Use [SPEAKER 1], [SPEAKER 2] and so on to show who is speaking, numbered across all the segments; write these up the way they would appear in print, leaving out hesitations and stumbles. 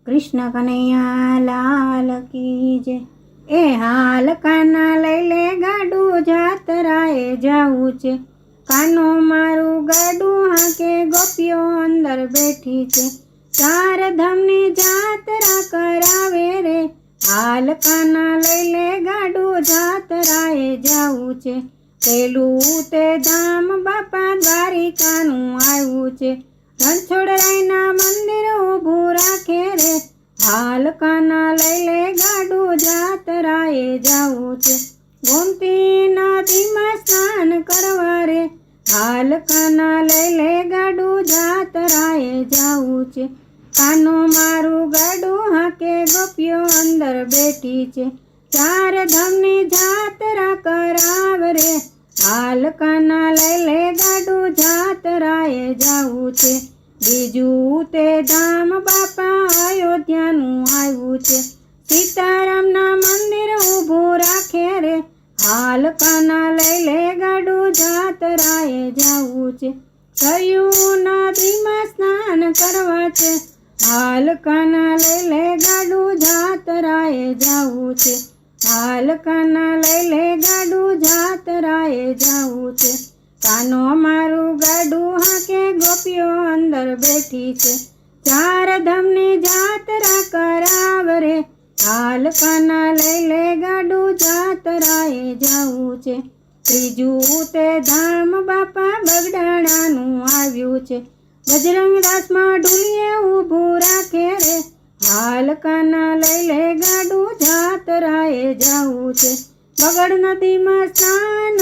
[SPEAKER 1] કૃષ્ણ કનૈયા લાલ કી જય। એ હાલ કાના લઈ લે ગાડું જાતરાએ જાવું છે। કાનો મારું ગાડું હાકે ગોપીઓ અંદર બેઠી છે। ચાર ધામની જાતરા કરાવે રે। હાલ કાના લઈ લે ગાડું જાતરાએ જાવું છે। પેલું તે ધામ બાપા દ્વારિકાનું આવ્યું છે। રણછોડરાયના મંદિર ઊભું રાખે રે। હાલ કાના લઈ લે ગાડું જાતરાએ જાવું છે। ગોમતી નદીમાં સ્નાન કરવા રે। હાલ કાના લઈ લે ગાડું જાતરાએ જાવું છે। કાનો મારું ગાડું હાકે ગોપીઓ અંદર બેઠી છે। ચાર ધામની જાતરા કરાવ રે। હાલ કાના લઈ લે ગાડું જાતરાએ જાવું છે। બીજું તે ધામ બાપા અયોધ્યાનું આવ્યું છે। સીતારામના મંદિર ઊભું રાખે રે। હાલ કાના લઈ લે ગાડું જાતરાએ જાવું છે। સરયુ નદીમાં સ્નાન કરવા છે। હાલ કાના લઈ લે ગાડું જાતરાએ જાવું છે। હાલ કાના લઈ લે ગાડું જાતરાએ જાવું છે। કાનો મારું ગાડું હાકે ગોપીઓ અંદર બેઠી છે। ચાર ધામની જાતરા કરાવ રે। હાલ કાના લઈ લે ગાડું જાતરાએ જાવું છે। ત્રીજું તે ધામ બાપા બગડાણાનું આવ્યું છે। બજરંગદાસમાં ઢૂલીએ ઊભું રાખે રે। હાલ કાના લઈ લે ગાડું જાતરાએ જાવું છે। બગડ નદીમાં સ્નાન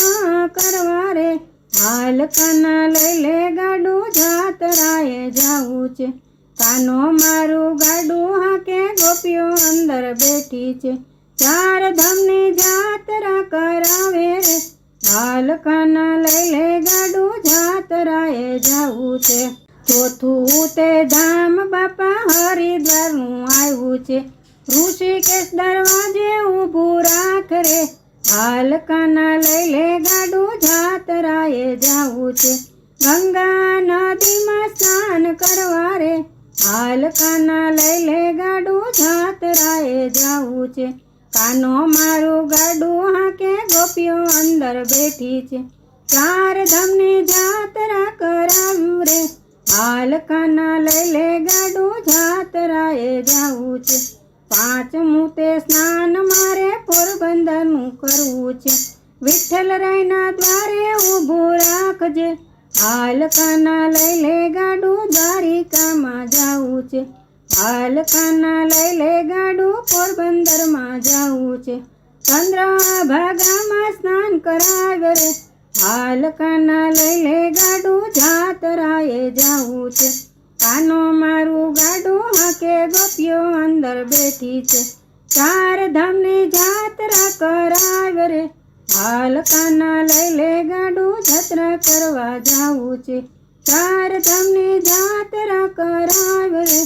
[SPEAKER 1] કરવા રે। હાલ કાના લઈ લે ગાડું જાતરાએ જાવું છે। કાનો મારું ગાડું હાકે ગોપીઓ અંદર બેઠી છે। ચાર ધામની જાતરા કરાવે રે। હાલ કાના લઈ લે ગાડું જાતરાએ જાવું છે। ચોથું તે ધામ બાપા હરિદ્વારનું આવ્યું છે। ઋષિકેશ દરવાજે ઊભું રાખ રે। હાલ કાના લઈ લે ગાડું જાતરાએ જાવું છે। ગંગા નદીમાં સ્નાન કરવા રે। હાલ કાના લઈ લે ગાડું જાતરાએ જાવું છે। કાનો મારું ગાડું હાકે ગોપીઓ અંદર બેઠી છે। ચાર ધામની જાતરા કરાવ્યું રે। હાલ કાના લઈ લે ગાડું જાતરાએ જાવું છે। પાંચમું તે સ્નાન મારે પોરબંદરનું કરવું છે। વિઠ્ઠલરાયના દ્વારે ઊભું રાખજે। હાલ કાના લઈ લે ગાડું દ્વારિકામાં જાવું છે। હાલ કાના લઈ લે ગાડું પોરબંદરમાં જાવું છે। ચંદ્રભાગામાં સ્નાન કરાવ રે। હાલ કાના લઈ લે ગાડું જાતરાએ જાવું છે। કાનો મારું ગાડું હાકે ગોપીઓ અંદર બેઠી છે। ચાર ધામની જાતરા કરાવ રે। હાલ કાના લઈ લે ગાડું જાત્રા કરવા જાવું છે। ચાર ધામની જાતરા કરાવ રે।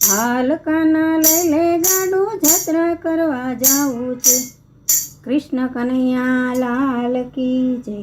[SPEAKER 1] હાલ કાના લઈ લે ગાડું જાત્રા કરવા જાવું છે। કૃષ્ણ કનૈયા લાલ કી જય।